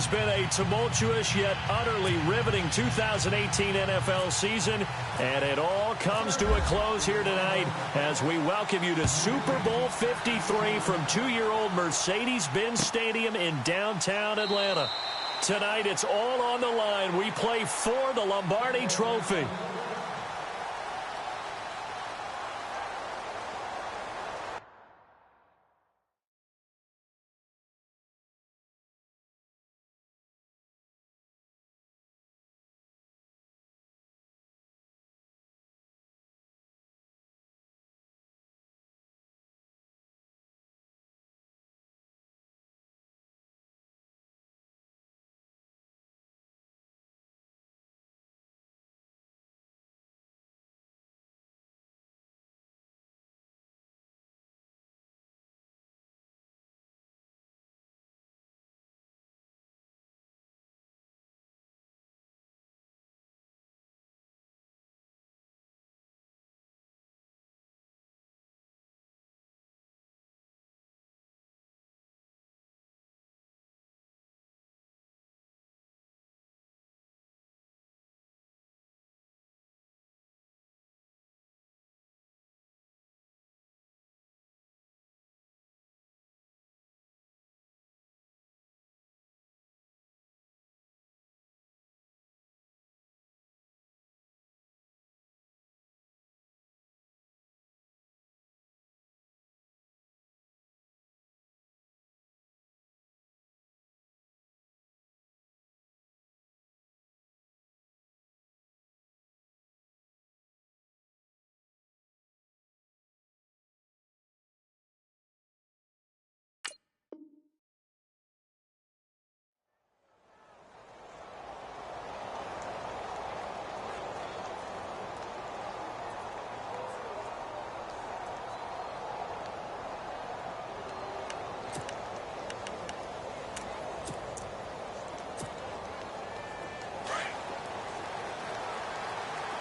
has been a tumultuous yet utterly riveting 2018 NFL season, and it all comes to a close here tonight as we welcome you to Super Bowl 53 from two-year-old Mercedes-Benz Stadium in downtown Atlanta. Tonight, it's all on the line. We play for the Lombardi Trophy.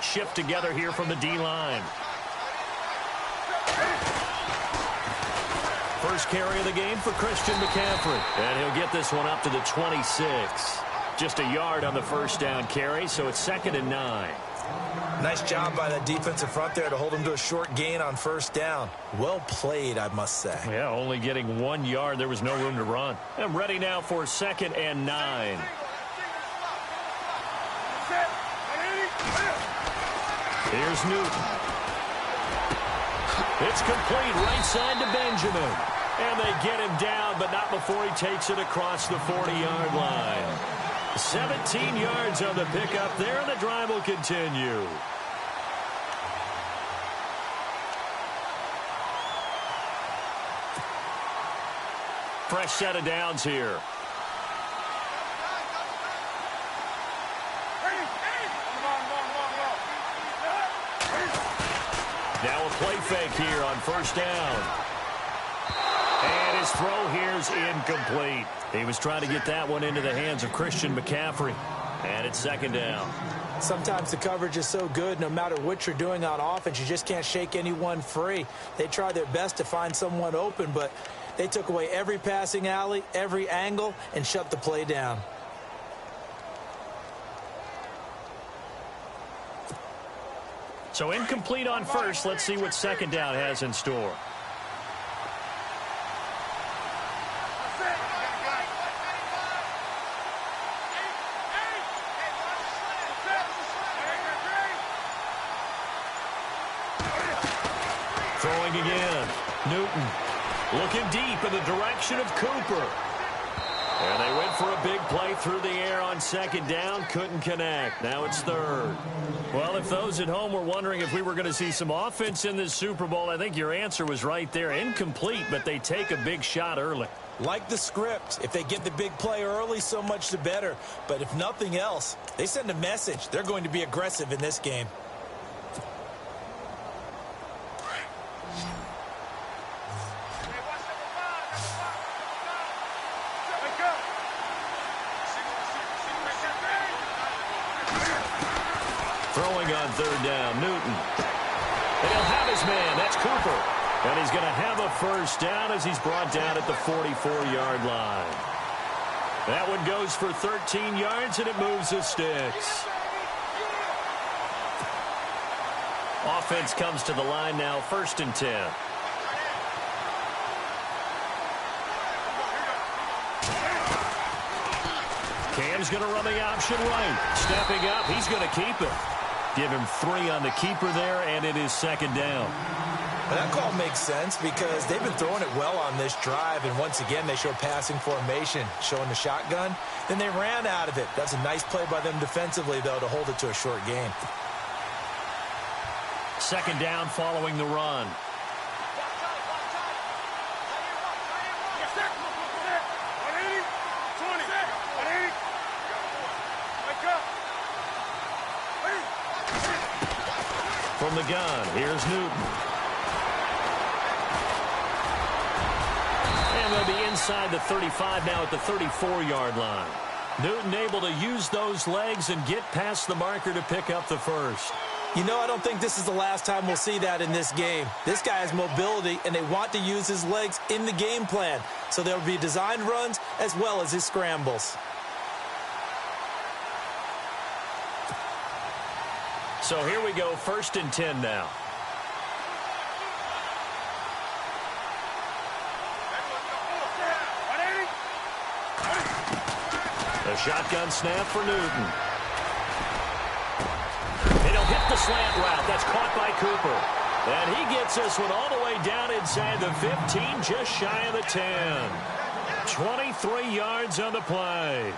Shift together here from the D-line. First carry of the game for Christian McCaffrey. And he'll get this one up to the 26. Just a yard on the first down carry, so it's 2nd and 9. Nice job by that defensive front there to hold him to a short gain on first down. Well played, I must say. Yeah, only getting 1 yard. There was no room to run. I'm ready now for 2nd and 9. Here's Newton. It's complete right side to Benjamin. And they get him down, but not before he takes it across the 40-yard line. 17 yards on the pickup there, and the drive will continue. Fresh set of downs here. Now a play fake here on first down. And his throw here's incomplete. He was trying to get that one into the hands of Christian McCaffrey. And it's 2nd down. Sometimes the coverage is so good, no matter what you're doing on offense, you just can't shake anyone free. They try their best to find someone open, but they took away every passing alley, every angle, and shut the play down. So incomplete on first. Let's see what 2nd down has in store. Throwing again. Newton looking deep in the direction of Cooper. And they went for a big play through the air on 2nd down. Couldn't connect. Now it's 3rd. Well, if those at home were wondering if we were going to see some offense in this Super Bowl, I think your answer was right there. Incomplete, but they take a big shot early. Like the script, if they get the big play early, so much the better. But if nothing else, they send a message. They're going to be aggressive in this game. Throwing on 3rd down, Newton. And he'll have his man. That's Cooper. And he's going to have a first down as he's brought down at the 44-yard line. That one goes for 13 yards, and it moves the sticks. Offense comes to the line now, 1st and 10. Cam's going to run the option right. Stepping up, he's going to keep it. Give him 3 on the keeper there, and it is 2nd down. And that call makes sense because they've been throwing it well on this drive, and once again they show passing formation, showing the shotgun. Then they ran out of it. That's a nice play by them defensively, though, to hold it to a short game. 2nd down following the run. From the gun, here's Newton. And they'll be inside the 35 now at the 34-yard line. Newton able to use those legs and get past the marker to pick up the first. You know, I don't think this is the last time we'll see that in this game. This guy has mobility, and they want to use his legs in the game plan. So there will be designed runs as well as his scrambles. So here we go, 1st and 10 now. A shotgun snap for Newton. And he'll hit the slant route. That's caught by Cooper. And he gets this one all the way down inside the 15, just shy of the 10. 23 yards on the play.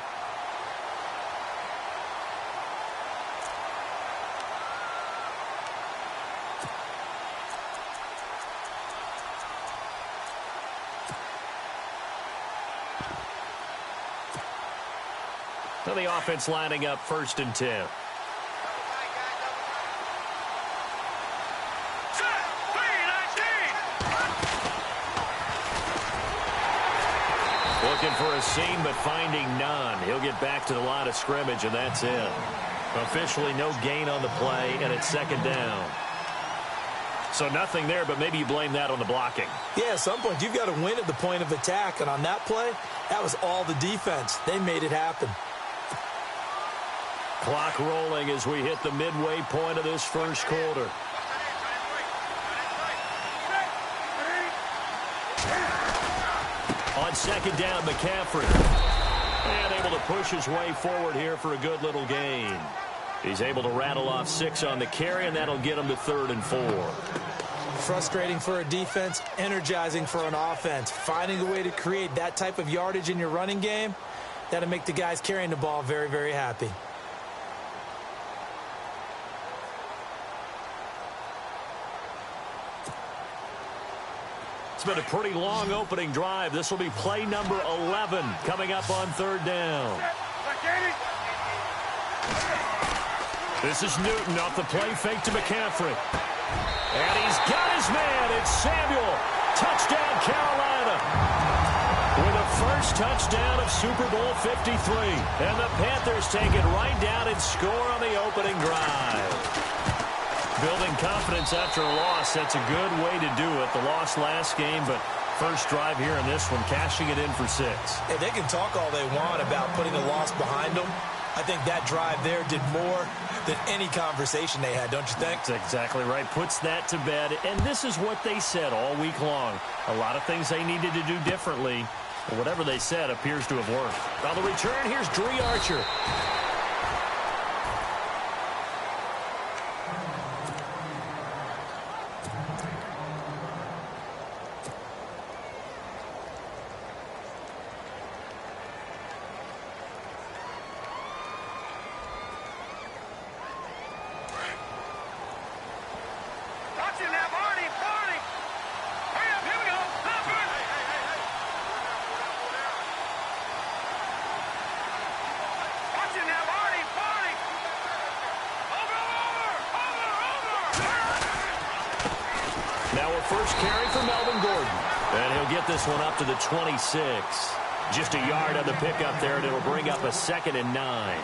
So the offense lining up 1st and 10. Looking for a seam, but finding none. He'll get back to the line of scrimmage, and that's it. Officially no gain on the play, and it's 2nd down. So nothing there, but maybe you blame that on the blocking. Yeah, at some point you've got to win at the point of attack, and on that play, that was all the defense. They made it happen. Clock rolling as we hit the midway point of this 1st quarter. On 2nd down, McCaffrey. And able to push his way forward here for a good little gain. He's able to rattle off 6 on the carry, and that'll get him to 3rd and 4. Frustrating for a defense, energizing for an offense. Finding a way to create that type of yardage in your running game, that'll make the guys carrying the ball very, very happy. It's been a pretty long opening drive. This will be play number 11 coming up on 3rd down. This is Newton off the play fake to McCaffrey. And he's got his man. It's Samuel. Touchdown, Carolina. With a first touchdown of Super Bowl 53. And the Panthers take it right down and score on the opening drive. Building confidence after a loss, that's a good way to do it. The loss last game, but first drive here in this one, cashing it in for 6. Hey, they can talk all they want about putting a loss behind them. I think that drive there did more than any conversation they had, don't you think? That's exactly right. Puts that to bed. And this is what they said all week long. A lot of things they needed to do differently. But whatever they said appears to have worked. On the return, here's Dree Archer. First carry for Melvin Gordon. And he'll get this one up to the 26. Just a yard on the pickup there, and it'll bring up a 2nd and 9.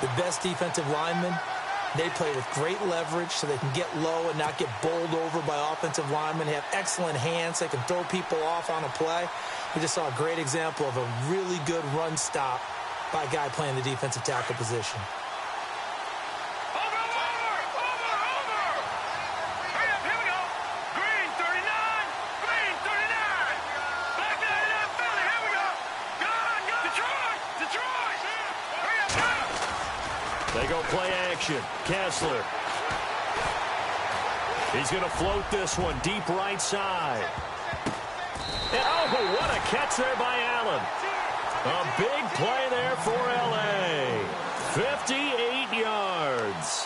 The best defensive lineman They play with great leverage so they can get low and not get bowled over by offensive linemen. They have excellent hands. They can throw people off on a play. We just saw a great example of a really good run stop by a guy playing the defensive tackle position. They go play action. Kessler. He's going to float this one deep right side. And oh, what a catch there by Allen. A big play there for L.A. 58 yards.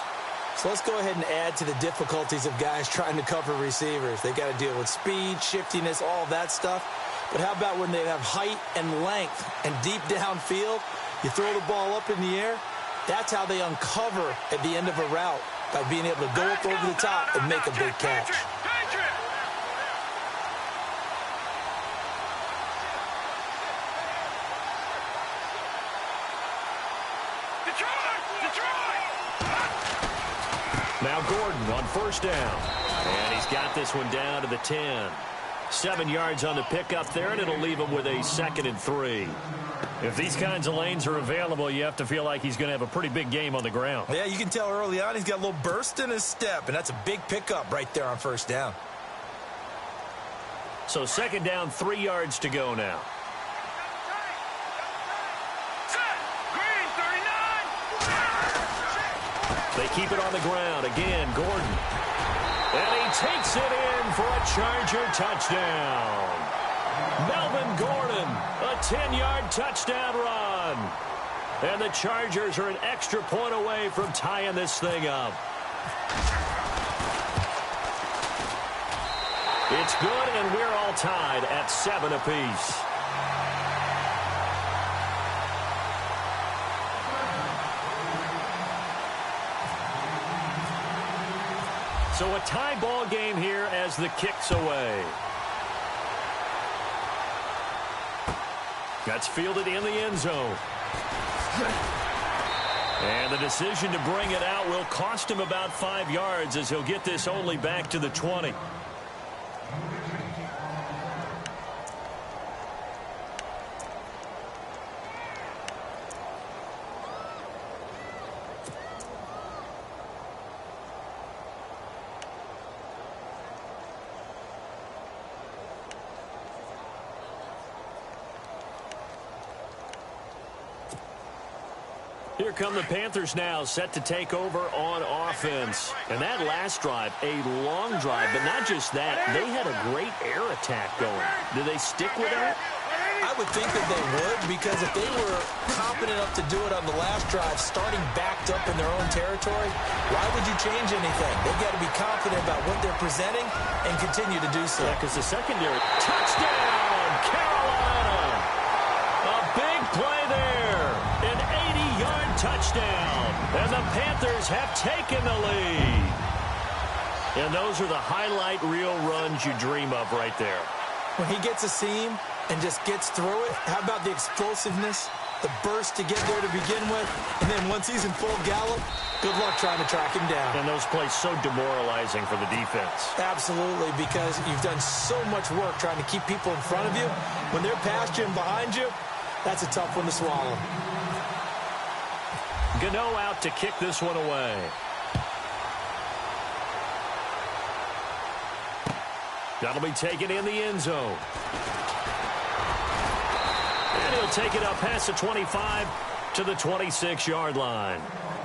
So let's go ahead and add to the difficulties of guys trying to cover receivers. They got to deal with speed, shiftiness, all that stuff. But how about when they have height and length and deep downfield? You throw the ball up in the air. That's how they uncover at the end of a route, by being able to go up over the top and make a big catch. Now Gordon on first down. And he's got this one down to the 10. 7 yards on the pickup there, and it'll leave him with a 2nd and 3. If these kinds of lanes are available, you have to feel like he's going to have a pretty big game on the ground. Yeah, you can tell early on he's got a little burst in his step, and that's a big pickup right there on first down. So 2nd down, 3 yards to go now. They keep it on the ground. Again, Gordon. And he takes it in for a Charger touchdown. Melvin Gordon, a 10-yard touchdown run. And the Chargers are an extra point away from tying this thing up. It's good, and we're all tied at 7 apiece. So a tie ball game here as the kick's away. That's fielded in the end zone. And the decision to bring it out will cost him about 5 yards, as he'll get this only back to the 20. Here come the Panthers now, set to take over on offense. And that last drive, a long drive, but not just that. They had a great air attack going. Do they stick with that? I would think that they would, because if they were confident enough to do it on the last drive, starting backed up in their own territory, why would you change anything? They've got to be confident about what they're presenting and continue to do so. Yeah, because the secondary, touchdown, Carolina. A big play there. An 80-yard touchdown. And the Panthers have taken the lead. And those are the highlight reel runs you dream of right there. When he gets a seam and just gets through it, how about the explosiveness, the burst to get there to begin with, and then once he's in full gallop, good luck trying to track him down. And those plays so demoralizing for the defense. Absolutely, because you've done so much work trying to keep people in front of you. When they're past you and behind you, that's a tough one to swallow. Gano out to kick this one away. That'll be taken in the end zone. And he'll take it up past the 25 to the 26-yard line.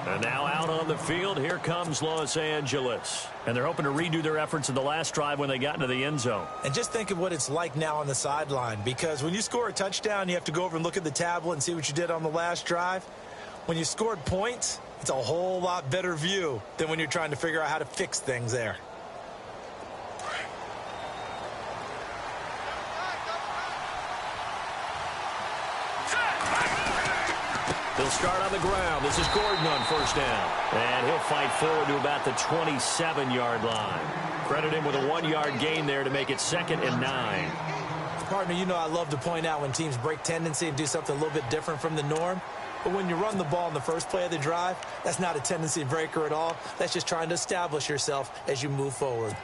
And now out on the field, here comes Los Angeles. And they're hoping to redo their efforts in the last drive when they got into the end zone. And just think of what it's like now on the sideline, because when you score a touchdown, you have to go over and look at the tablet and see what you did on the last drive. When you scored points, it's a whole lot better view than when you're trying to figure out how to fix things there. He'll start on the ground. This is Gordon on first down. And he'll fight forward to about the 27-yard line. Credit him with a 1-yard gain there to make it 2nd and 9. Partner, you know I love to point out when teams break tendency and do something a little bit different from the norm. But when you run the ball in the first play of the drive, that's not a tendency breaker at all. That's just trying to establish yourself as you move forward.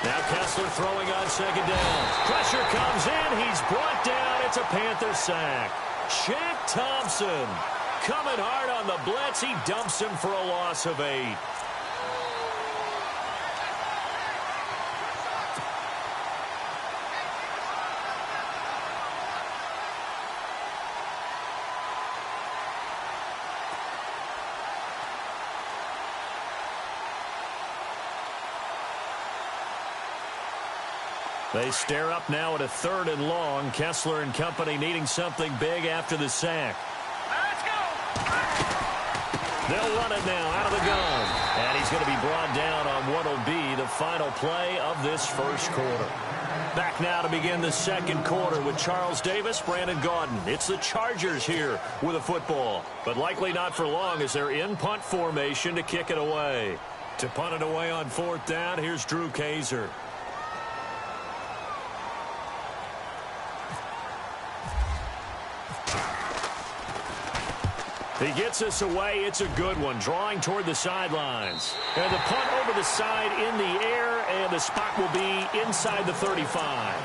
Now Kessler throwing on second down. Pressure comes in. He's brought down. It's a Panther sack. Shaq Thompson coming hard on the blitz. He dumps him for a loss of 8. They stare up now at a 3rd and long. Kessler and company needing something big after the sack. Let's go! They'll run it now out of the gun. And he's going to be brought down on what will be the final play of this first quarter. Back now to begin the second quarter with Charles Davis, Brandon Gaudin. It's the Chargers here with a football, but likely not for long as they're in punt formation to kick it away. To punt it away on 4th down, here's Drew Kaiser. He gets us away. It's a good one, drawing toward the sidelines. And the punt over the side in the air, and the spot will be inside the 35.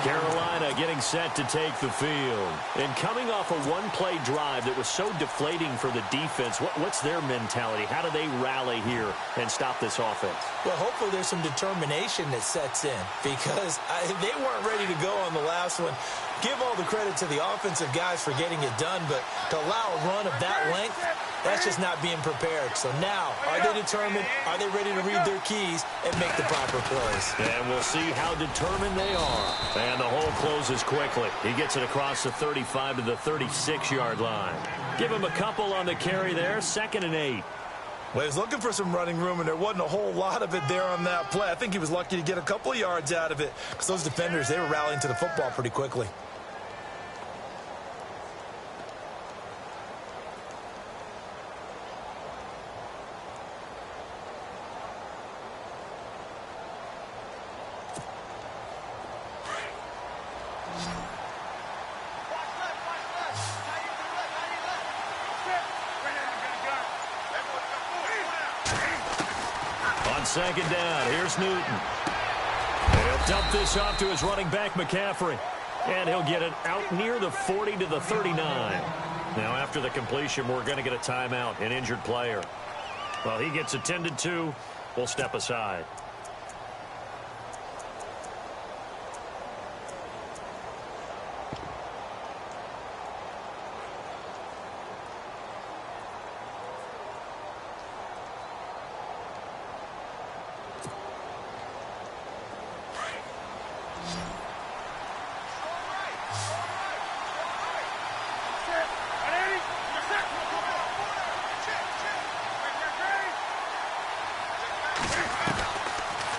Carolina getting set to take the field. And coming off a one-play drive that was so deflating for the defense, what's their mentality? How do they rally here and stop this offense? Well, hopefully there's some determination that sets in because they weren't ready to go on the last one. Give all the credit to the offensive guys for getting it done, but to allow a run of that length, that's just not being prepared. So now, are they determined? Are they ready to read their keys and make the proper plays? And we'll see how determined they are. And the hole closes quickly. He gets it across the 35 to the 36-yard line. Give him a couple on the carry there, 2nd and 8. Well, he was looking for some running room, and there wasn't a whole lot of it there on that play. I think he was lucky to get a couple of yards out of it because those defenders, they were rallying to the football pretty quickly. Second down, here's Newton. He'll dump this off to his running back, McCaffrey. And he'll get it out near the 40 to the 39. Now, after the completion, we're going to get a timeout, an injured player. Well, he gets attended to. We'll step aside.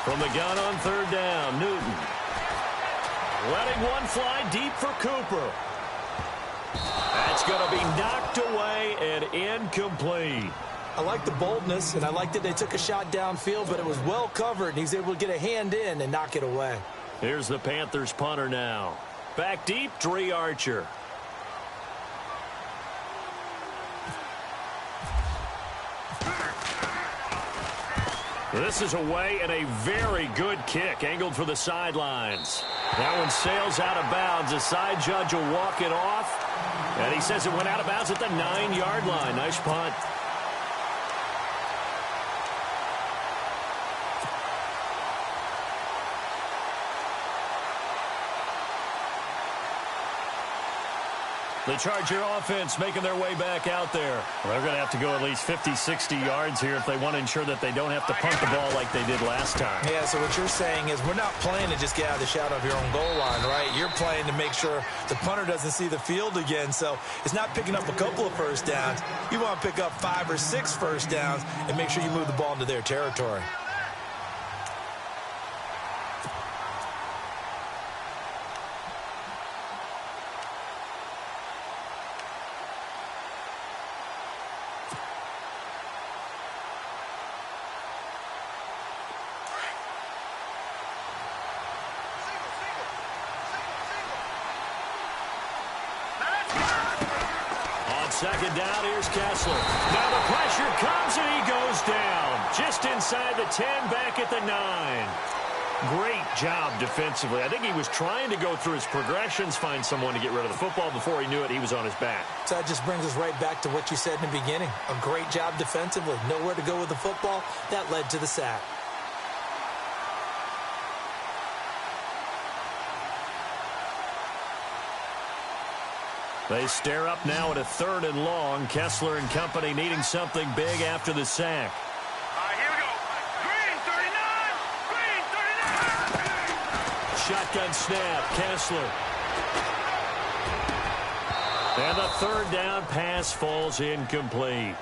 From the gun on 3rd down, Newton. Letting one fly deep for Cooper. That's going to be knocked away and incomplete. I like the boldness, and I like that they took a shot downfield, but it was well covered, and he's able to get a hand in and knock it away. Here's the Panthers punter now. Back deep, Dre Archer. This is away and a very good kick, angled for the sidelines. That one sails out of bounds. The side judge will walk it off. And he says it went out of bounds at the 9-yard line. Nice punt. The Charger offense making their way back out there. Well, they're going to have to go at least 50, 60 yards here if they want to ensure that they don't have to punt the ball like they did last time. Yeah, so what you're saying is we're not playing to just get out of the shadow of your own goal line, right? You're playing to make sure the punter doesn't see the field again. So it's not picking up a couple of first downs. You want to pick up 5 or 6 first downs and make sure you move the ball into their territory. second down, here's Kessler. Now the pressure comes and he goes down. Just inside the 10, back at the 9. Great job defensively. I think he was trying to go through his progressions, find someone to get rid of the football. Before he knew it, he was on his back. So that just brings us right back to what you said in the beginning. A great job defensively. Nowhere to go with the football. That led to the sack. They stare up now at a 3rd and long. Kessler and company needing something big after the sack. Here we go. Green 39. Shotgun snap. Kessler. And the 3rd down pass falls incomplete.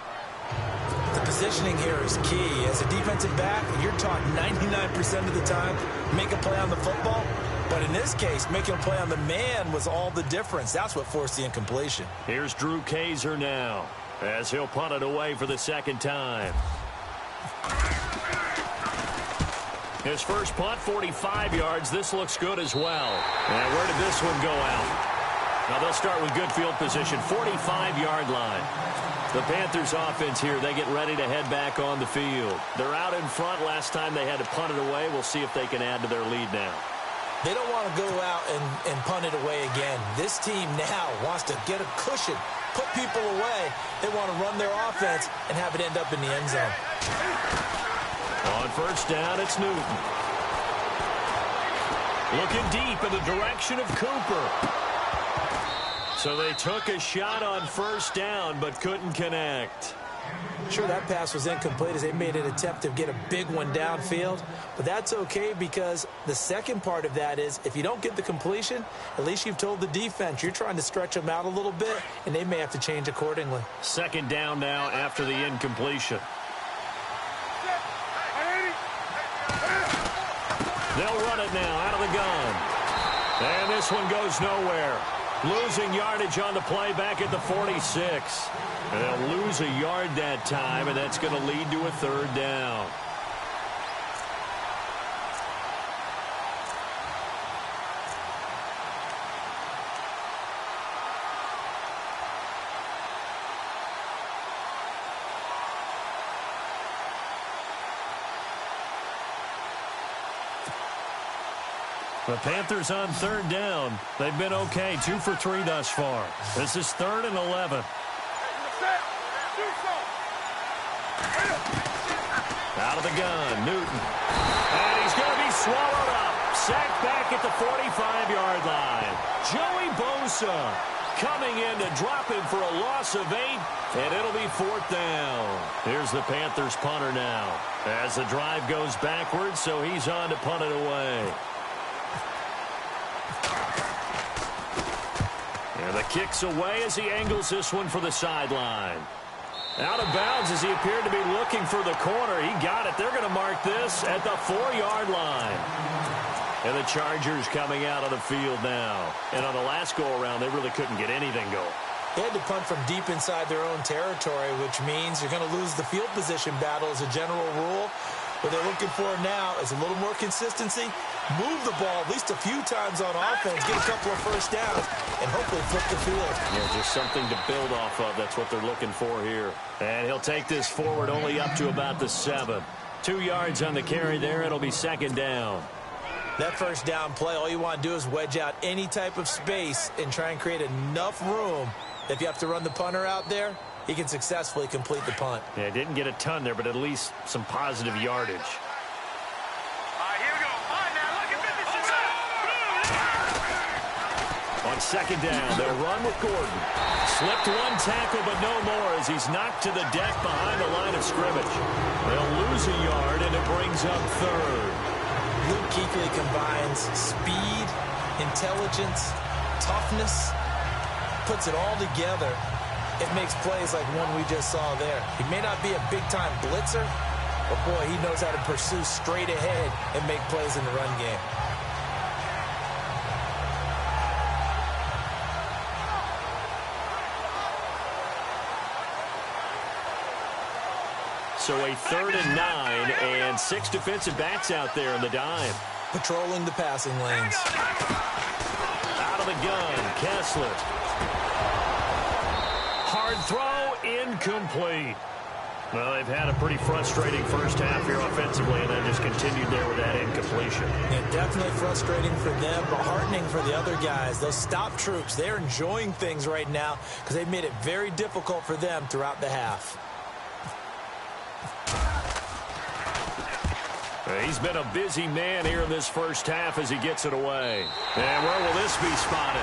The positioning here is key. As a defensive back, you're taught 99% of the time, make a play on the football. But in this case, making a play on the man was all the difference. That's what forced the incompletion. Here's Drew Kaiser now, as he'll punt it away for the 2nd time. His first punt, 45 yards. This looks good as well. And where did this one go out? Now they'll start with good field position, 45-yard line. The Panthers offense here, they get ready to head back on the field. They're out in front. Last time they had to punt it away. We'll see if they can add to their lead now. They don't want to go out and punt it away again. This team now wants to get a cushion, put people away. They want to run their offense and have it end up in the end zone. On first down, it's Newton. Looking deep in the direction of Cooper. So they took a shot on first down but couldn't connect. Sure, that pass was incomplete as they made an attempt to get a big one downfield. But that's okay because the second part of that is if you don't get the completion, at least you've told the defense you're trying to stretch them out a little bit, and they may have to change accordingly. 2nd down now after the incompletion. They'll run it now out of the gun. And this one goes nowhere. Losing yardage on the play back at the 46. They'll lose a yard that time, and that's going to lead to a 3rd down. The Panthers on 3rd down. They've been okay, 2 for 3 thus far. This is 3rd and 11. Out of the gun, Newton. And he's going to be swallowed up. Sacked back at the 45-yard line. Joey Bosa coming in to drop him for a loss of 8, and it'll be 4th down. Here's the Panthers punter now. As the drive goes backwards, so he's on to punt it away. And the kick's away as he angles this one for the sideline. Out of bounds as he appeared to be looking for the corner. He got it. They're going to mark this at the 4-yard line. And the Chargers coming out of the field now. And on the last go-around, they really couldn't get anything going. They had to punt from deep inside their own territory, which means you're going to lose the field position battle as a general rule. What they're looking for now is a little more consistency, move the ball at least a few times on offense, get a couple of first downs, and hopefully flip the field. Yeah, just something to build off of. That's what they're looking for here. And he'll take this forward only up to about the 7. 2 yards on the carry there. It'll be 2nd down. That first down play, all you want to do is wedge out any type of space and try and create enough room. If you have to run the punter out there, he can successfully complete the punt. Yeah, didn't get a ton there, but at least some positive yardage. Here we go. All right, now look at this. On 2nd down, they'll run with Gordon. Slipped one tackle, but no more as he's knocked to the deck behind the line of scrimmage. They'll lose a yard, and it brings up 3rd. Luke Kuechly combines speed, intelligence, toughness, puts it all together. It makes plays like one we just saw there. He may not be a big-time blitzer, but, boy, he knows how to pursue straight ahead and make plays in the run game. So a 3rd and 9 and 6 defensive backs out there in the dime. Patrolling the passing lanes. Out of the gun, Kessler. hard throw, incomplete. Well, they've had a pretty frustrating first half here offensively, and then just continued there with that incompletion. Yeah, definitely frustrating for them, but heartening for the other guys. Those stop troops, they're enjoying things right now because they've made it very difficult for them throughout the half. He's been a busy man here in this first half as he gets it away. And where will this be spotted?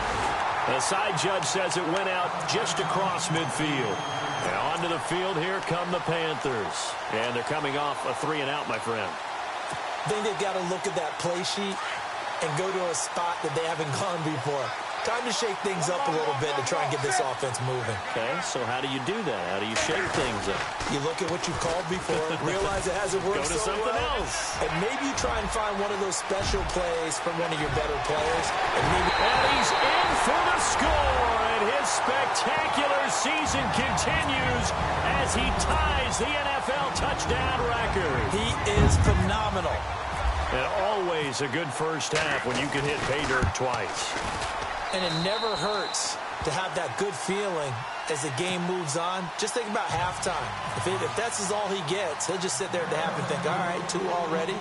The side judge says it went out just across midfield. And onto the field, here come the Panthers. And they're coming off a 3-and-out, my friend. I think they've got to look at that play sheet and go to a spot that they haven't gone before. Time to shake things up a little bit to try and get this offense moving. Okay, so how do you do that? How do you shake things up? You look at what you've called before, realize it hasn't worked Go to so something well, else. and maybe you try and find one of those special plays from one of your better players. And he's in for the score, and his spectacular season continues as he ties the NFL touchdown record. He is phenomenal. And always a good first half when you can hit pay dirt twice. And it never hurts to have that good feeling as the game moves on. Just think about halftime. If that's all he gets, he'll just sit there at the half and think, all right, 2 already.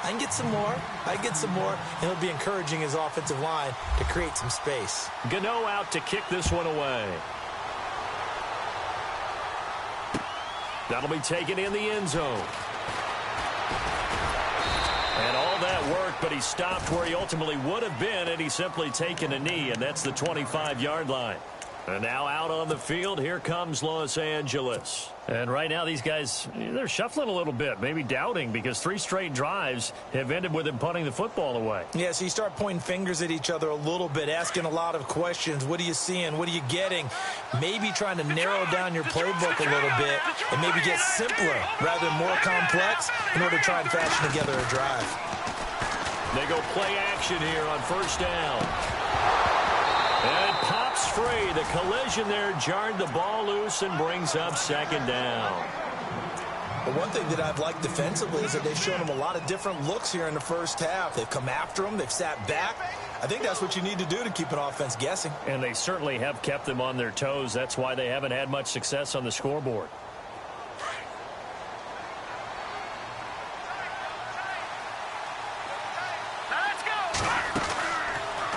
I can get some more. I can get some more. And he'll be encouraging his offensive line to create some space. Gano out to kick this one away. That'll be taken in the end zone. And all that work, but he stopped where he ultimately would have been, and he's simply taken a knee, and that's the 25-yard line. And now out on the field, here comes Los Angeles. And right now, these guys, they're shuffling a little bit, maybe doubting, because 3 straight drives have ended with him punting the football away. Yeah, so you start pointing fingers at each other a little bit, asking a lot of questions. What are you seeing? What are you getting? Maybe trying to narrow down your playbook a little bit and maybe get simpler rather than more complex in order to try and fashion together a drive. They go play action here on first down. And pops free. The collision there jarred the ball loose and brings up second down. Well, one thing that I've liked defensively is that they've shown him a lot of different looks here in the first half. They've come after him. They've sat back. I think that's what you need to do to keep an offense guessing. And they certainly have kept them on their toes. That's why they haven't had much success on the scoreboard.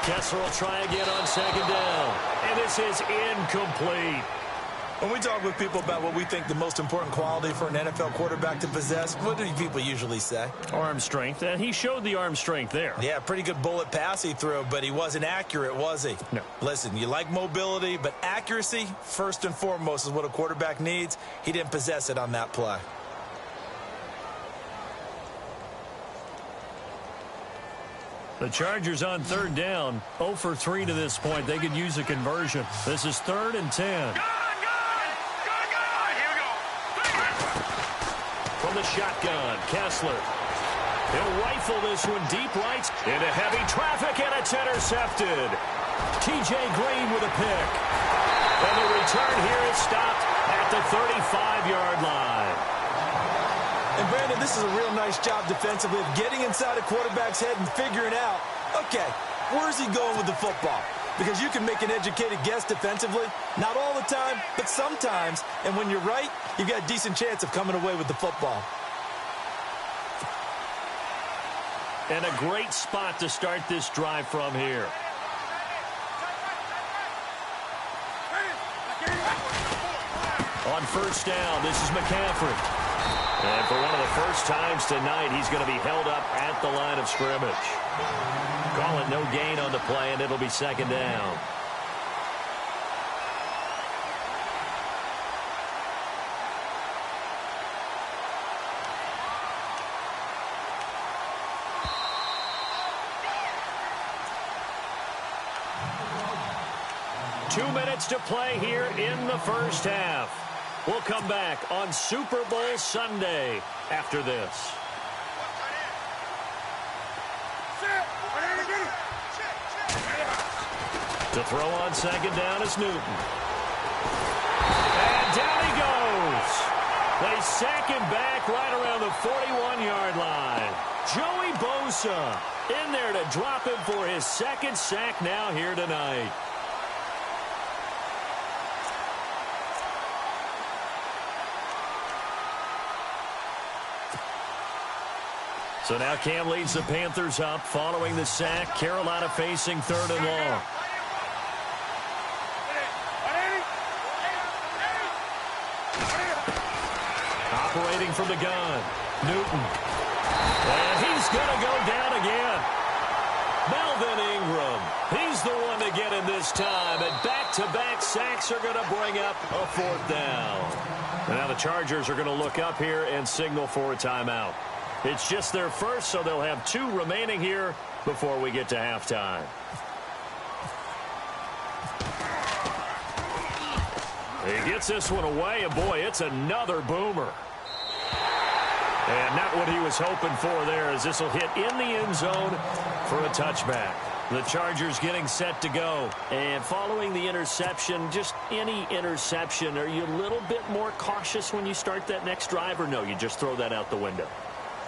Kessler will try again on second down. And this is incomplete. When we talk with people about what we think the most important quality for an NFL quarterback to possess, what do people usually say? Arm strength. And he showed the arm strength there. Yeah, pretty good bullet pass he threw, but he wasn't accurate, was he? No. Listen, you like mobility, but accuracy, first and foremost, is what a quarterback needs. He didn't possess it on that play. The Chargers on third down, 0 for 3 to this point. They could use a conversion. This is 3rd and 10. Good. Here we go. From the shotgun, Kessler. He'll rifle this one deep right into heavy traffic, and it's intercepted. T.J. Green with a pick. And the return here is stopped at the 35-yard line. And, Brandon, this is a real nice job defensively of getting inside a quarterback's head and figuring out, okay, where's he going with the football? Because you can make an educated guess defensively, not all the time, but sometimes. And when you're right, you've got a decent chance of coming away with the football. And a great spot to start this drive from here. On first down, this is McCaffrey. And for one of the first times tonight, he's going to be held up at the line of scrimmage. Call it no gain on the play, and it'll be second down. Two minutes to play here in the first half. We'll come back on Super Bowl Sunday after this. To throw on second down is Newton. And down he goes. They sack him back right around the 41-yard line. Joey Bosa in there to drop him for his second sack now here tonight. So now Cam leads the Panthers up following the sack. Carolina facing 3rd and long. Operating from the gun, Newton. And he's going to go down again. Melvin Ingram, he's the one to get in this time. And back-to-back sacks are going to bring up a 4th down. And now the Chargers are going to look up here and signal for a timeout. It's just their first, so they'll have 2 remaining here before we get to halftime. He gets this one away, and boy, it's another boomer. And not what he was hoping for there, as this will hit in the end zone for a touchback. The Chargers getting set to go. And following the interception, just any interception, are you a little bit more cautious when you start that next drive, or no, you just throw that out the window?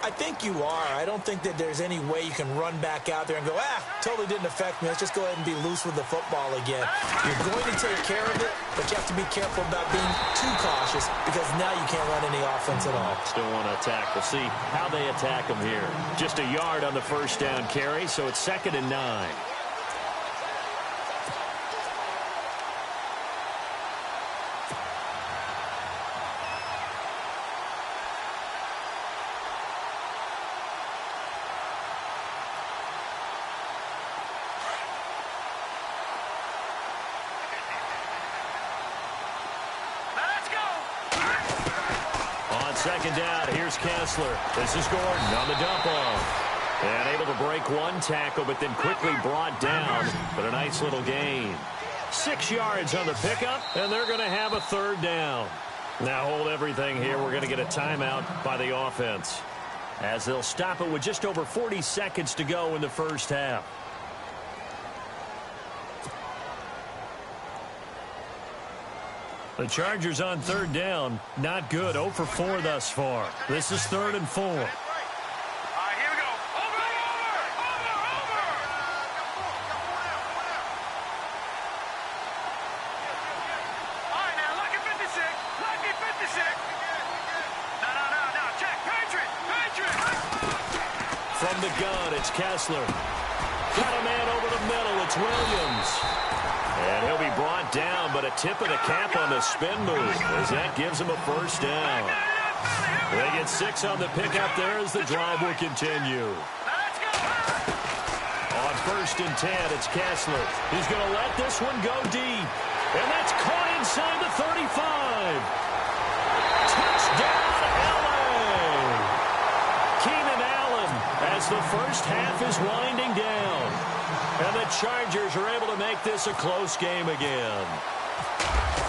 I think you are. I don't think that there's any way you can run back out there and go, totally didn't affect me. Let's just go ahead and be loose with the football again. You're going to take care of it, but you have to be careful about being too cautious because now you can't run any offense at all. Still want to attack. We'll see how they attack them here. Just a yard on the first down carry, so it's 2nd and 9. Second down, here's Kessler. This is Gordon on the dump off. And able to break one tackle, but then quickly brought down. But a nice little gain. 6 yards on the pickup, and they're going to have a 3rd down. Now hold everything here. We're going to get a timeout by the offense, as they'll stop it with just over 40 seconds to go in the first half. The Chargers on 3rd down. Not good. 0 for 4 thus far. This is 3rd and 4. All right, here we go. Over! All right, now, look at 56. Look at 56. No. Check. Patriot. From the gun, it's Kessler. Got a man over the middle. It's Williams. And he'll be brought down, but a tip of the cap on the spin move, as that gives him a 1st down. They get 6 on the pickup there as the drive will continue. On 1st and 10, it's Kessler. He's going to let this one go deep. And that's caught inside the 35. Touchdown, L.A. Keenan Allen, as the first half is winding down. And the Chargers are able to make this a close game again.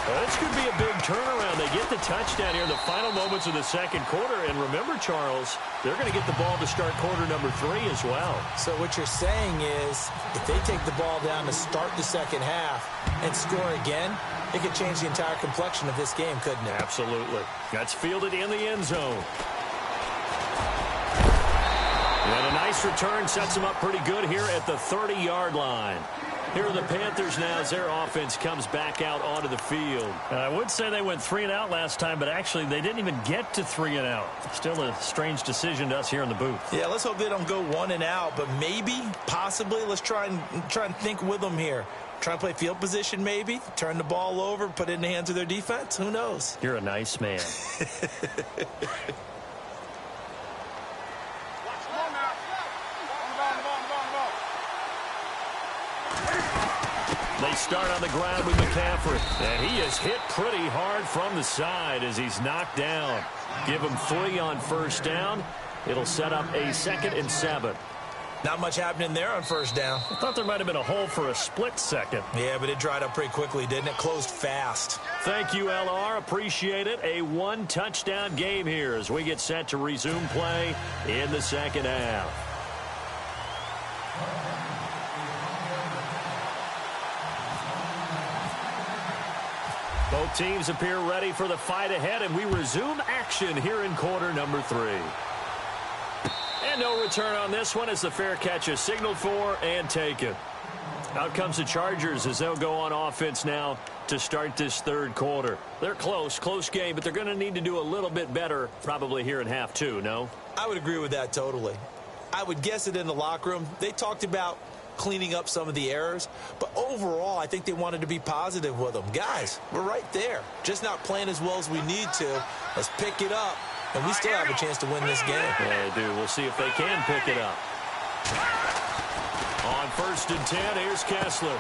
Well, this could be a big turnaround. They get the touchdown here in the final moments of the second quarter. And remember, Charles, they're going to get the ball to start quarter number 3 as well. So what you're saying is if they take the ball down to start the second half and score again, it could change the entire complexion of this game, couldn't it? Absolutely. That's fielded in the end zone. And a nice return sets them up pretty good here at the 30-yard line. Here are the Panthers now as their offense comes back out onto the field. And I would say they went 3 and out last time, but actually they didn't even get to 3 and out. Still a strange decision to us here in the booth. Yeah, let's hope they don't go 1 and out, but maybe, possibly, let's try and think with them here. Try and play field position maybe, turn the ball over, put it in the hands of their defense. Who knows? You're a nice man. They start on the ground with McCaffrey. And he is hit pretty hard from the side as he's knocked down. Give him 3 on 1st down. It'll set up a 2nd and 7. Not much happening there on 1st down. I thought there might have been a hole for a split second. Yeah, but it dried up pretty quickly, didn't it? Closed fast. Thank you, LR. Appreciate it. A 1-touchdown game here as we get set to resume play in the second half. Both teams appear ready for the fight ahead, and we resume action here in quarter number 3. And no return on this one as the fair catch is signaled for and taken. Out comes the Chargers as they'll go on offense now to start this 3rd quarter. They're close game, but they're going to need to do a little bit better probably here in half 2, no? I would agree with that totally. I would guess it in the locker room. They talked about cleaning up some of the errors, but overall, I think they wanted to be positive with them. Guys, we're right there. Just not playing as well as we need to. Let's pick it up, and we still have a chance to win this game. Yeah, they do. We'll see if they can pick it up. On 1st and 10, here's Kessler.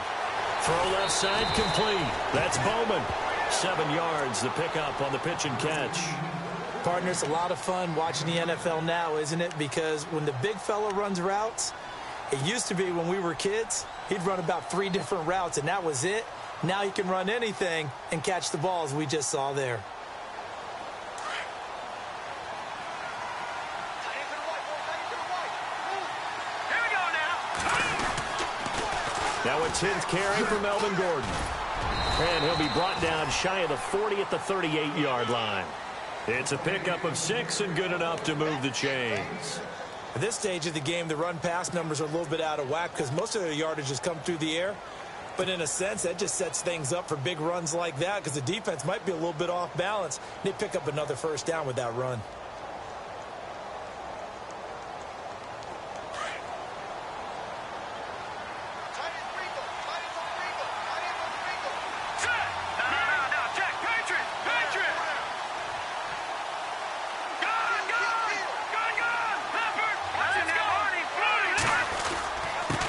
Throw left side complete. That's Bowman. 7 yards, the pickup on the pitch and catch. Partner, it's a lot of fun watching the NFL now, isn't it? Because when the big fella runs routes, it used to be when we were kids, he'd run about 3 different routes, and that was it. Now he can run anything and catch the balls we just saw there. Now a 10th carry for Melvin Gordon. And he'll be brought down shy of the 40 at the 38-yard line. It's a pickup of 6 and good enough to move the chains. At this stage of the game, the run-pass numbers are a little bit out of whack because most of their yardage has come through the air. But in a sense, that just sets things up for big runs like that because the defense might be a little bit off balance. They pick up another first down with that run.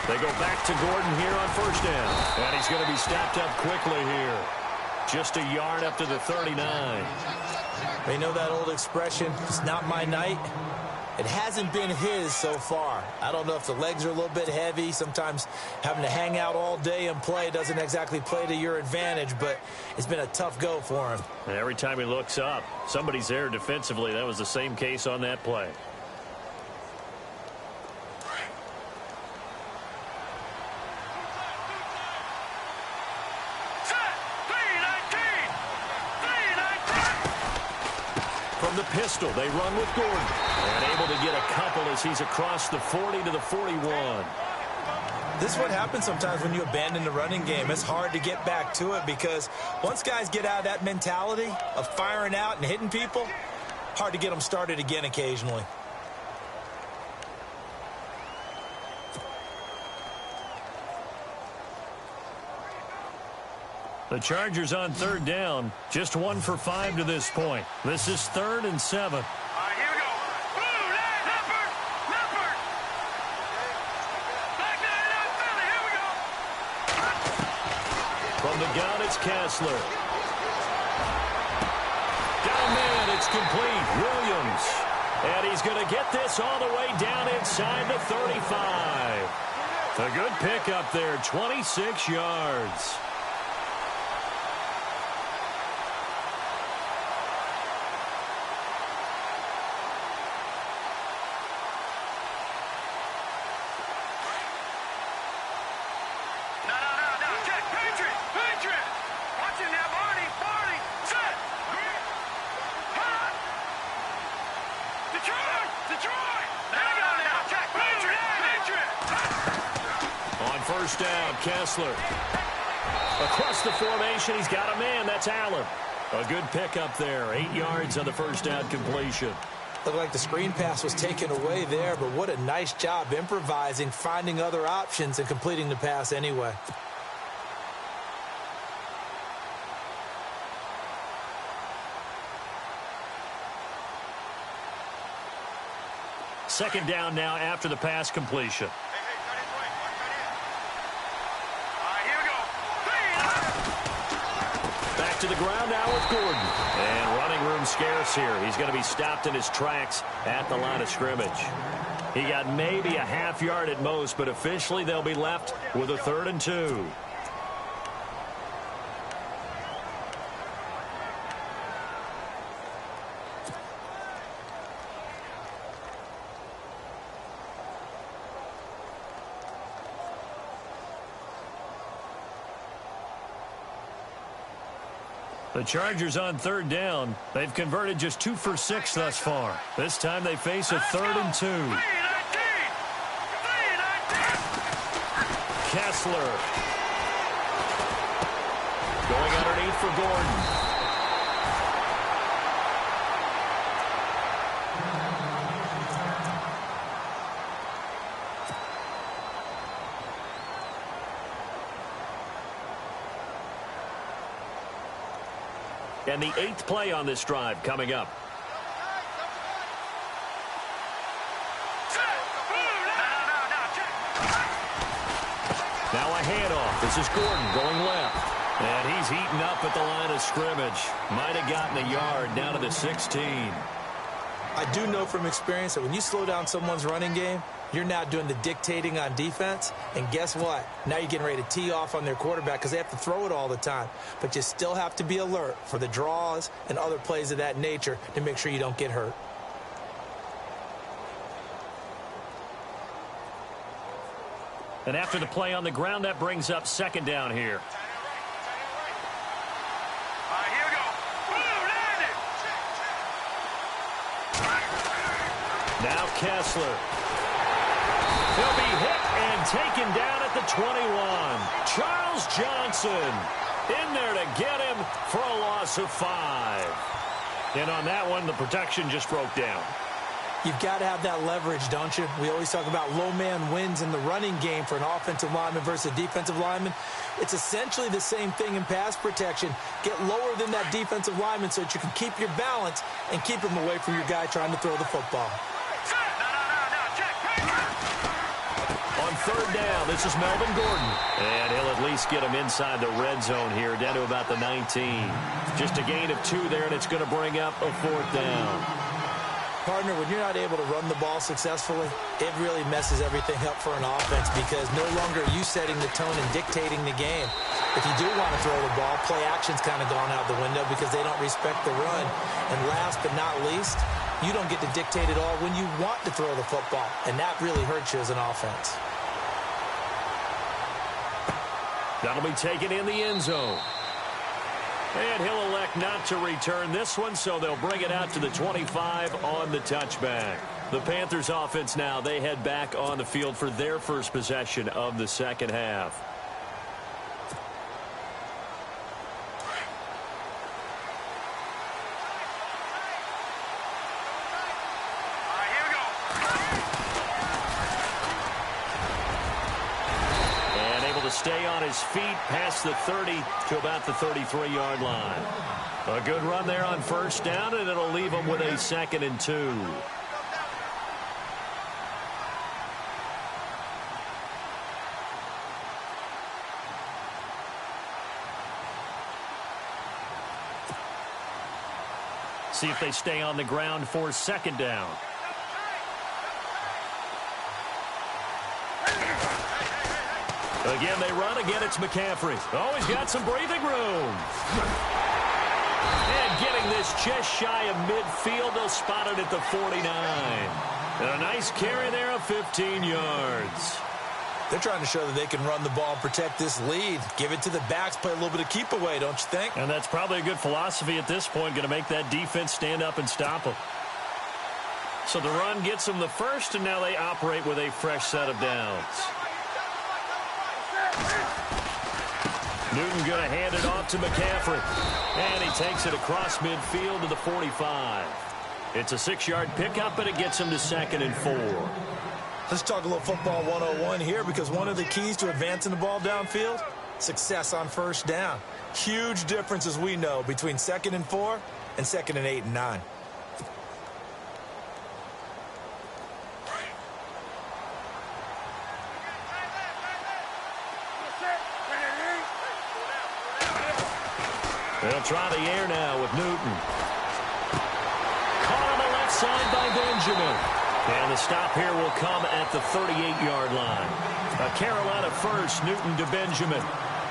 They go back to Gordon here on 1st down. And he's going to be stopped up quickly here. Just a yard up to the 39. They know that old expression, it's not my night. It hasn't been his so far. I don't know if the legs are a little bit heavy. Sometimes having to hang out all day and play doesn't exactly play to your advantage, but it's been a tough go for him. And every time he looks up, somebody's there defensively. That was the same case on that play. From the pistol, they run with Gordon. And able to get a couple as he's across the 40 to the 41. This is what happens sometimes when you abandon the running game. It's hard to get back to it because once guys get out of that mentality of firing out and hitting people, hard to get them started again occasionally. The Chargers on 3rd down, just 1 for 5 to this point. This is 3rd and 7. All right, here we go. Blue, Leopard, Leopard. Back nine, Philly, here we go. From the gun, it's Kessler. Got a man, it's complete. Williams. And he's going to get this all the way down inside the 35. A good pickup there, 26 yards. Down, Kessler. Across the formation, he's got a man. That's Allen. A good pickup there. 8 yards on the 1st down completion. Looked like the screen pass was taken away there, but what a nice job improvising, finding other options, and completing the pass anyway. Second down now after the pass completion. To the ground now with Gordon. And running room scarce here. He's going to be stopped in his tracks at the line of scrimmage. He got maybe a half yard at most, but officially they'll be left with a 3rd and 2. The Chargers on 3rd down. They've converted just 2 for 6 thus far. This time they face a 3rd and 2. Kessler. Going underneath for Gordon. And the 8th play on this drive coming up. Now a handoff. This is Gordon going left. And he's eaten up at the line of scrimmage. Might have gotten a yard down to the 16. I do know from experience that when you slow down someone's running game, you're now doing the dictating on defense. And guess what? Now you're getting ready to tee off on their quarterback because they have to throw it all the time. But you still have to be alert for the draws and other plays of that nature to make sure you don't get hurt. And after the play on the ground, that brings up 2nd down here. Here we go. Now Kessler. He'll be hit and taken down at the 21. Charles Johnson in there to get him for a loss of 5. And on that one, the protection just broke down. You've got to have that leverage, don't you? We always talk about low man wins in the running game for an offensive lineman versus a defensive lineman. It's essentially the same thing in pass protection. Get lower than that defensive lineman so that you can keep your balance and keep him away from your guy trying to throw the football. On 3rd down, this is Melvin Gordon. And he'll at least get him inside the red zone here, down to about the 19. Just a gain of 2 there, and it's going to bring up a 4th down. Partner, when you're not able to run the ball successfully, it really messes everything up for an offense because no longer are you setting the tone and dictating the game. If you do want to throw the ball, play action's kind of gone out the window because they don't respect the run. And last but not least, you don't get to dictate it all when you want to throw the football, and that really hurts you as an offense. That'll be taken in the end zone. And he'll elect not to return this one, so they'll bring it out to the 25 on the touchback. The Panthers offense now, they head back on the field for their first possession of the 2nd half. Stay on his feet past the 30 to about the 33-yard line. A good run there on 1st down, and it'll leave him with a 2nd and 2. See if they stay on the ground for 2nd down. Again, they run. Again, it's McCaffrey. Oh, he's got some breathing room. And getting this just shy of midfield. They'll spot it at the 49. And a nice carry there of 15 yards. They're trying to show that they can run the ball and protect this lead. Give it to the backs, play a little bit of keep away, don't you think? And that's probably a good philosophy at this point, going to make that defense stand up and stop them. So the run gets them the first, and now they operate with a fresh set of downs. Newton going to hand it off to McCaffrey. And he takes it across midfield to the 45. It's a 6-yard pickup, but it gets him to 2nd and 4. Let's talk a little football 101 here, because one of the keys to advancing the ball downfield, success on 1st down. Huge difference, as we know, between 2nd and 4 and 2nd and 8 and 9. They'll try the air now with Newton. Caught on the left side by Benjamin. And the stop here will come at the 38-yard line. A Carolina first, Newton to Benjamin.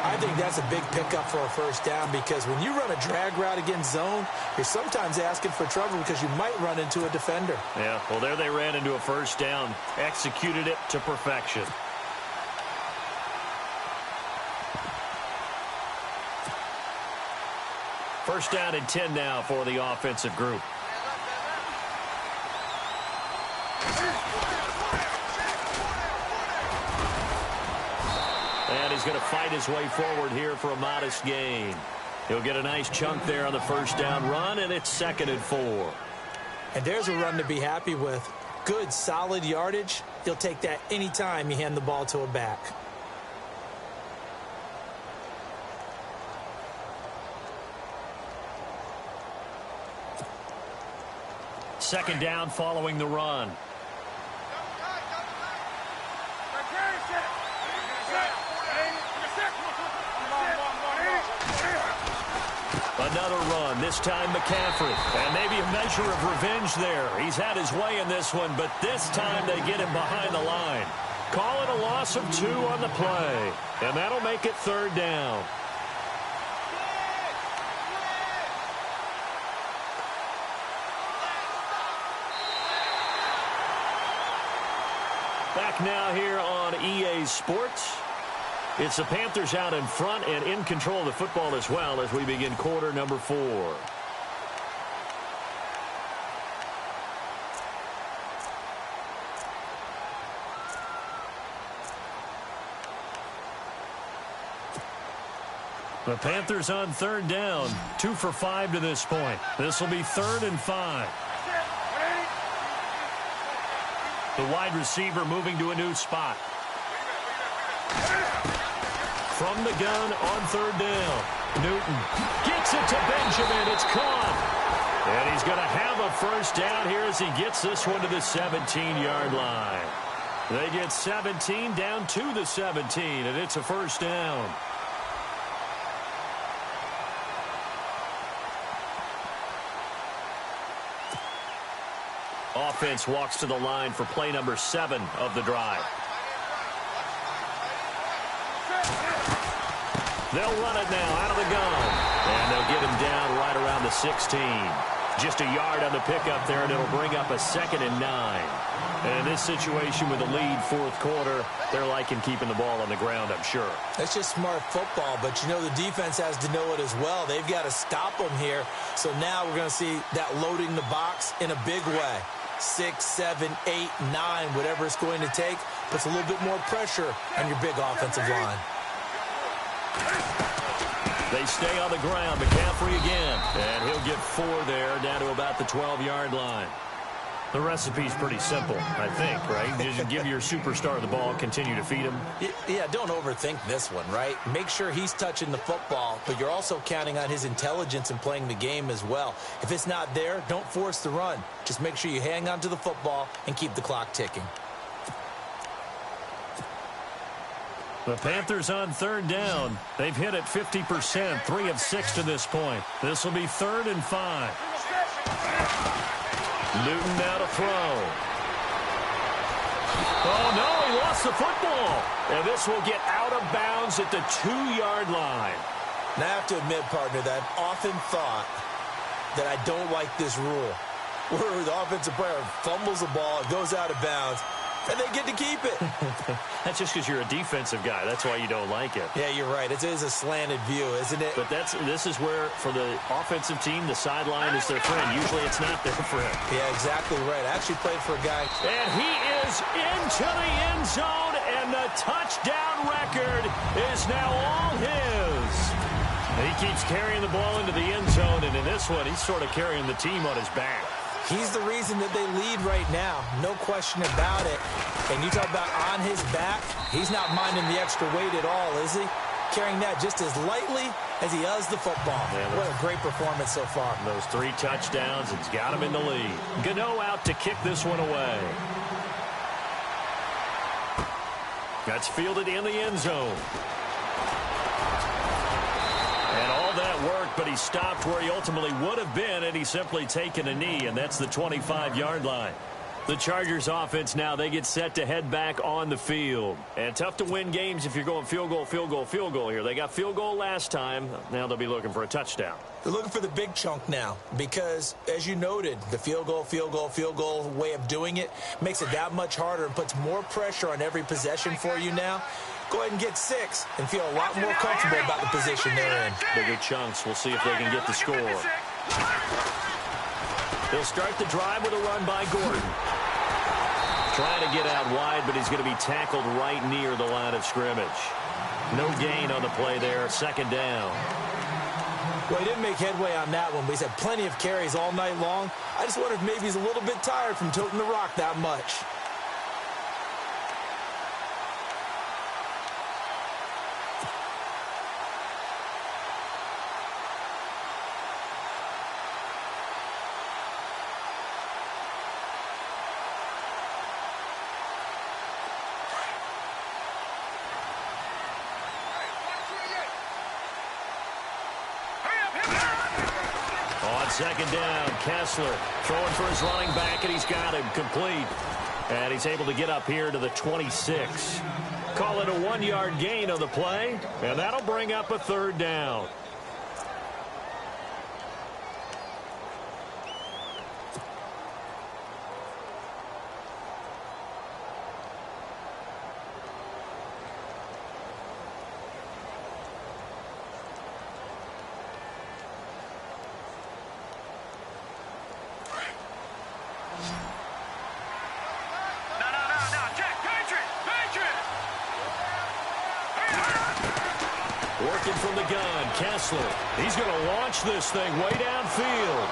I think that's a big pickup for a 1st down because when you run a drag route against zone, you're sometimes asking for trouble because you might run into a defender. Yeah, well, there they ran into a 1st down. Executed it to perfection. First down and 10 now for the offensive group. And he's going to fight his way forward here for a modest gain. He'll get a nice chunk there on the 1st down run, and it's 2nd and 4. And there's a run to be happy with. Good, solid yardage. He'll take that anytime you hand the ball to a back. Second down following the run. Another run, this time McCaffrey. And maybe a measure of revenge there. He's had his way in this one, but this time they get him behind the line. Call it a loss of 2 on the play. And that'll make it third down. Back now here on EA Sports. It's the Panthers out in front and in control of the football as well as we begin quarter number 4. The Panthers on third down, 2 for 5 to this point. This will be 3rd and 5. The wide receiver moving to a new spot. From the gun on third down. Newton gets it to Benjamin. It's caught. And he's going to have a first down here as he gets this one to the 17-yard line. They get 17 down to the 17, and it's a first down. Offense walks to the line for play number 7 of the drive. They'll run it now out of the gun. And they'll get him down right around the 16. Just a yard on the pickup there, and it'll bring up a 2nd and 9. And in this situation with the lead, fourth quarter, they're liking keeping the ball on the ground, I'm sure. That's just smart football, but you know the defense has to know it as well. They've got to stop them here. So now we're going to see that loading the box in a big way. 6, 7, 8, 9, whatever it's going to take, puts a little bit more pressure on your big offensive line. They stay on the ground. McCaffrey again. And he'll get 4 there, down to about the 12-yard line. The recipe's pretty simple, I think, right? Just give your superstar the ball, continue to feed him. Yeah, don't overthink this one, right? Make sure he's touching the football, but you're also counting on his intelligence in playing the game as well. If it's not there, don't force the run. Just make sure you hang on to the football and keep the clock ticking. The Panthers on third down. They've hit it 50%, 3 of 6 to this point. This will be 3rd and 5. Newton now to throw. Oh, no, he lost the football. And this will get out of bounds at the 2-yard line. Now, I have to admit, partner, that I've often thought that I don't like this rule, where the offensive player fumbles the ball, it goes out of bounds, and they get to keep it. That's just because you're a defensive guy. That's why you don't like it. Yeah, you're right. It is a slanted view, isn't it? But this is where, for the offensive team, the sideline is their friend. Usually it's not their friend. Yeah, exactly right. I actually played for a guy. And he is into the end zone, and the touchdown record is now all his. He keeps carrying the ball into the end zone, and in this one, he's sort of carrying the team on his back. He's the reason that they lead right now. No question about it. And you talk about on his back, he's not minding the extra weight at all, is he? Carrying that just as lightly as he does the football. Yeah, what a great performance so far. Those 3 touchdowns, it's got him in the lead. Gano out to kick this one away. That's fielded in the end zone. And all that worked, but he stopped where he ultimately would have been, and he's simply taken a knee, and that's the 25-yard line. The Chargers offense now, they get set to head back on the field. And tough to win games if you're going field goal, field goal, field goal here. They got field goal last time. Now they'll be looking for a touchdown. They're looking for the big chunk now because, as you noted, the field goal, field goal, field goal way of doing it makes it that much harder and puts more pressure on every possession for you now. Go ahead and get 6 and feel a lot more comfortable about the position they're in. Bigger chunks. We'll see if they can get the score. They'll start the drive with a run by Gordon. Trying to get out wide, but he's going to be tackled right near the line of scrimmage. No gain on the play there. 2nd down. Well, he didn't make headway on that one, but he's had plenty of carries all night long. I just wonder if maybe he's a little bit tired from toting the rock that much. second down. Kessler throwing for his running back, and he's got him complete. And he's able to get up here to the 26. Call it a 1-yard gain on the play, and that'll bring up a third down. Working from the gun, Kessler. He's going to launch this thing way downfield.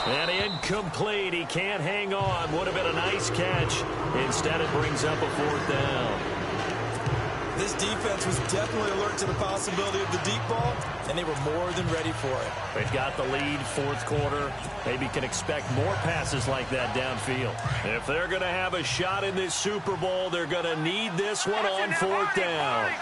And incomplete. He can't hang on. Would have been a nice catch. Instead, it brings up a fourth down. This defense was definitely alert to the possibility of the deep ball, and they were more than ready for it. They've got the lead, fourth quarter. Maybe can expect more passes like that downfield. If they're going to have a shot in this Super Bowl, they're going to need this one on fourth down.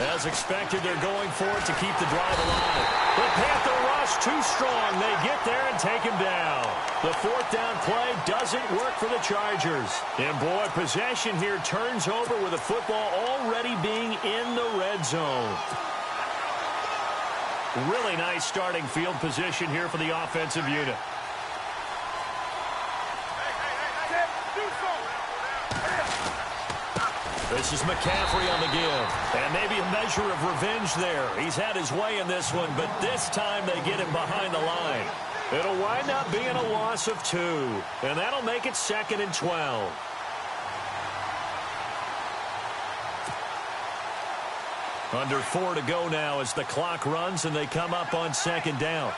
As expected, they're going for it to keep the drive alive. The Panther rush too strong. They get there and take him down. The fourth down play doesn't work for the Chargers. And boy, possession here turns over with the football already being in the red zone. Really nice starting field position here for the offensive unit. This is McCaffrey on the give. And maybe a measure of revenge there. He's had his way in this one, but this time they get him behind the line. It'll wind up being a loss of 2. And that'll make it 2nd and 12. Under 4 to go now as the clock runs and they come up on 2nd down.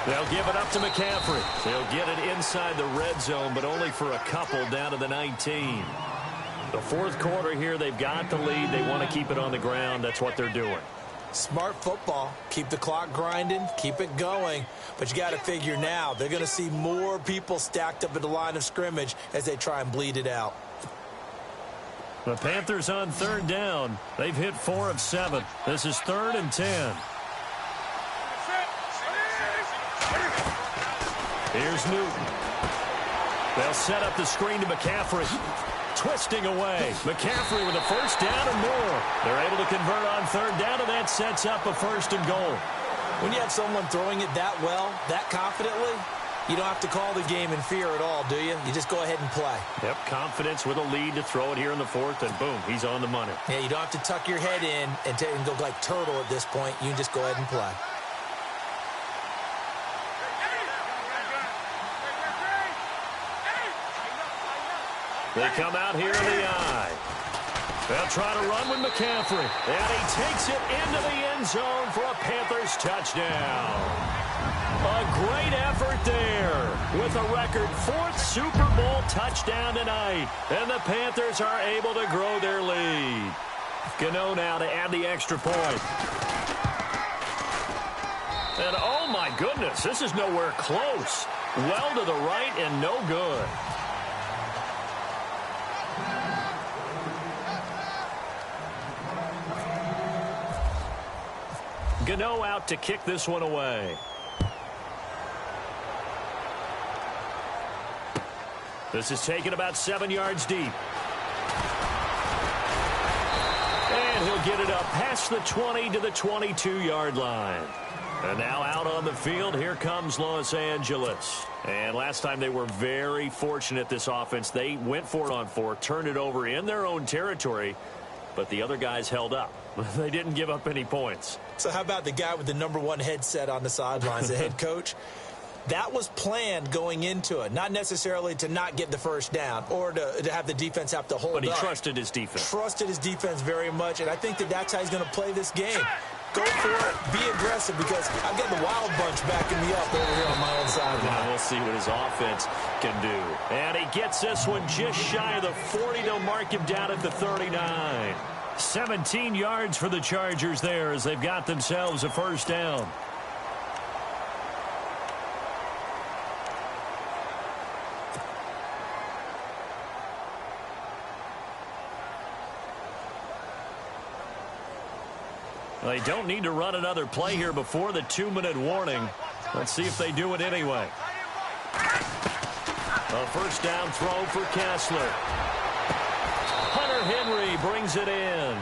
They'll give it up to McCaffrey. They'll get it inside the red zone, but only for a couple down to the 19. The fourth quarter here, they've got the lead. They want to keep it on the ground. That's what they're doing. Smart football. Keep the clock grinding. Keep it going. But you got to figure now, they're going to see more people stacked up at the line of scrimmage as they try and bleed it out. The Panthers on 3rd down. They've hit 4 of 7. This is 3rd and 10. Here's Newton. They'll set up the screen to McCaffrey. Twisting away. McCaffrey with a first down and more. They're able to convert on 3rd down, and that sets up a 1st and goal. When you have someone throwing it that well, that confidently, you don't have to call the game in fear at all, do you? You just go ahead and play. Yep, confidence with a lead to throw it here in the 4th, and boom, he's on the money. Yeah, you don't have to tuck your head in and go like turtle at this point. You can just go ahead and play. They come out here in the eye. They'll try to run with McCaffrey. And he takes it into the end zone for a Panthers touchdown. A great effort there with a record 4th Super Bowl touchdown tonight. And the Panthers are able to grow their lead. Gano now to add the extra point. And oh my goodness, this is nowhere close. Well to the right and no good. Gano out to kick this one away. This is taken about 7 yards deep. And he'll get it up past the 20 to the 22-yard line. And now out on the field, here comes Los Angeles. And last time they were very fortunate, this offense. They went for it on 4, turned it over in their own territory, but the other guys held up. They didn't give up any points. So how about the guy with the #1 headset on the sidelines, the head coach? That was planned going into it, not necessarily to not get the first down or to have the defense have to hold up. But he trusted his defense. Trusted his defense very much, and I think that's how he's going to play this game. Go for it, be aggressive, because I've got the wild bunch backing me up over here on my own sideline. Now we'll see what his offense can do. And he gets this one just shy of the 40. They'll mark him down at the 39. 17 yards for the Chargers there as they've got themselves a first down. They don't need to run another play here before the 2-minute warning. Let's see if they do it anyway. A first down throw for Kessler. Hunter Henry brings it in.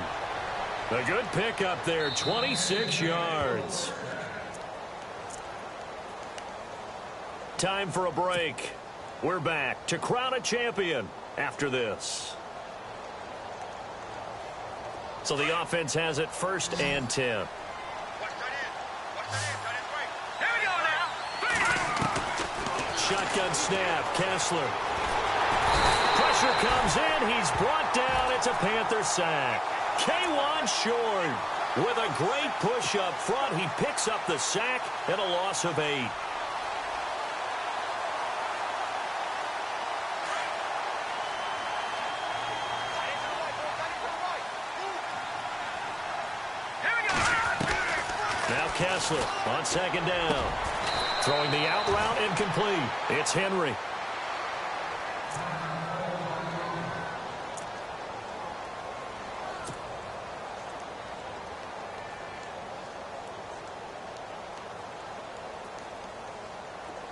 A good pickup there, 26 yards. Time for a break. We're back to crown a champion after this. So the offense has it 1st and 10. Here we go now. Shotgun snap, Kessler. Pressure comes in, he's brought down, it's a Panther sack. K1 Short with a great push up front. He picks up the sack and a loss of 8. Now Kessler on 2nd down. Throwing the out route incomplete. It's Henry.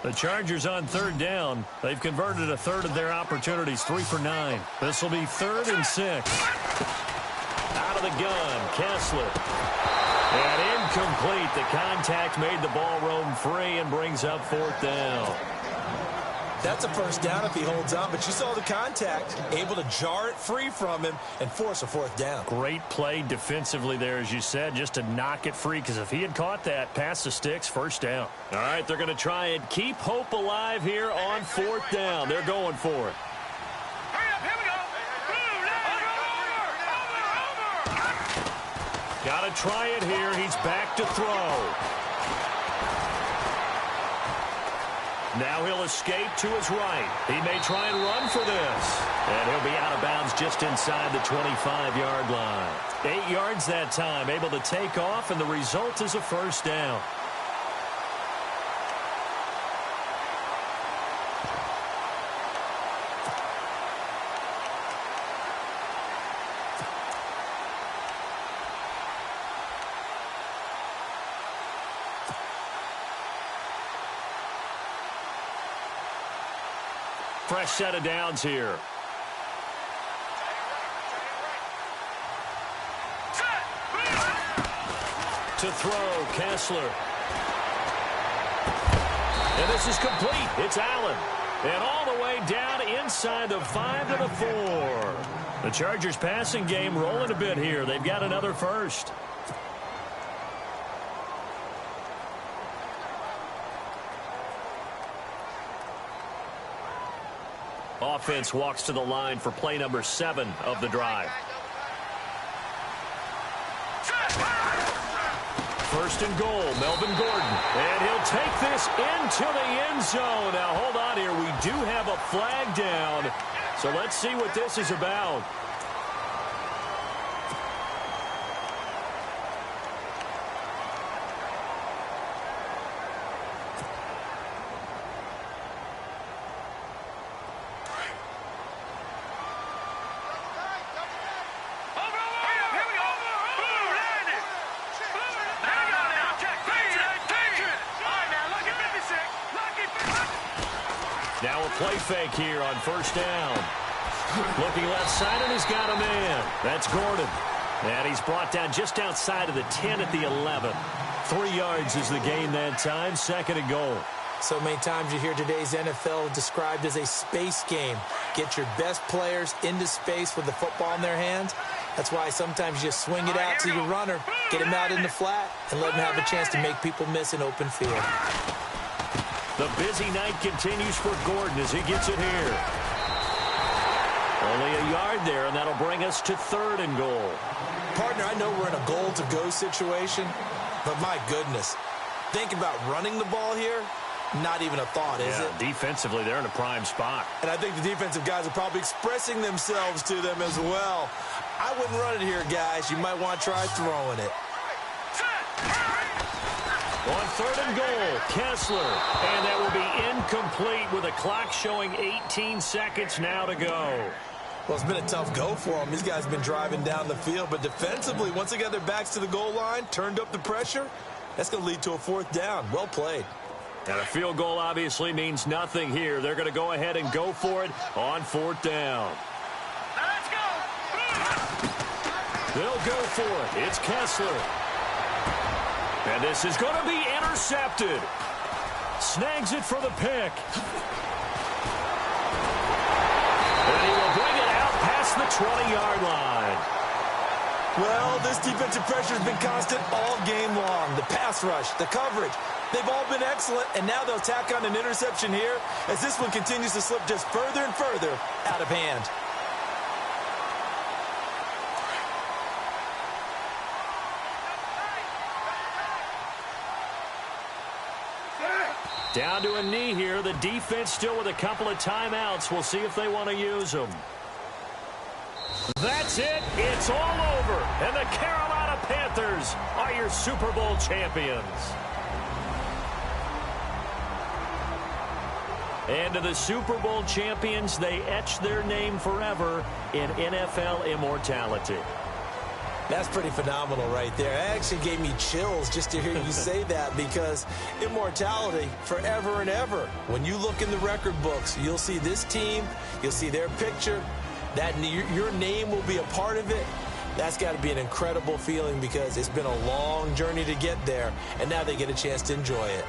The Chargers on 3rd down. They've converted a third of their opportunities, 3 for 9. This will be 3rd and 6. Out of the gun, Kessler. And incomplete. The contact made the ball roam free and brings up 4th down. That's a first down if he holds on, but you saw the contact, able to jar it free from him and force a 4th down. Great play defensively there, as you said, just to knock it free, because if he had caught that, past the sticks, 1st down. All right, they're going to try and keep hope alive here on 4th down. They're going for it. Hurry up, here we go. Over. Got to try it here. He's back to throw. Now he'll escape to his right. He may try and run for this. And he'll be out of bounds just inside the 25-yard line. 8 yards that time, able to take off, and the result is a 1st down. Fresh set of downs here. To throw, Kessler. And this is complete. It's Allen. And all the way down inside the 5 to the 4. The Chargers passing game rolling a bit here. They've got another first. Offense walks to the line for play number 7 of the drive. 1st and goal, Melvin Gordon. And he'll take this into the end zone. Now, hold on here. We do have a flag down. So let's see what this is about. Now a play fake here on 1st down. Looking left side, and he's got a man. That's Gordon. And he's brought down just outside of the 10 at the 11. 3 yards is the gain that time. 2nd and goal. So many times you hear today's NFL described as a space game. Get your best players into space with the football in their hands. That's why sometimes you just swing it out to your runner, get him out in the flat, and let him have a chance to make people miss an open field. The busy night continues for Gordon as he gets it here. Only a yard there, and that'll bring us to 3rd and goal. Partner, I know we're in a goal-to-go situation, but my goodness, thinking about running the ball here, not even a thought, is it? Defensively, they're in a prime spot. And I think the defensive guys are probably expressing themselves to them as well. I wouldn't run it here, guys. You might want to try throwing it. On 3rd and goal, Kessler. And that will be incomplete with a clock showing 18 seconds now to go. Well, it's been a tough go for them. These guys have been driving down the field, but defensively, once they got their backs to the goal line, turned up the pressure, that's going to lead to a fourth down. Well played. And a field goal obviously means nothing here. They're going to go ahead and go for it on fourth down. Now let's go. They'll go for it. It's Kessler. And this is going to be intercepted. Snags it for the pick. And he will bring it out past the 20-yard line. Well, this defensive pressure has been constant all game long. The pass rush, the coverage, they've all been excellent, and now they'll tack on an interception here as this one continues to slip just further and further out of hand. Down to a knee here. The defense still with a couple of timeouts. We'll see if they want to use them. That's it. It's all over. And the Carolina Panthers are your Super Bowl champions. And to the Super Bowl champions, they etch their name forever in NFL immortality. That's pretty phenomenal right there. It actually gave me chills just to hear you say that, because immortality forever and ever. When you look in the record books, you'll see this team, you'll see their picture, that your name will be a part of it. That's got to be an incredible feeling, because it's been a long journey to get there, and now they get a chance to enjoy it.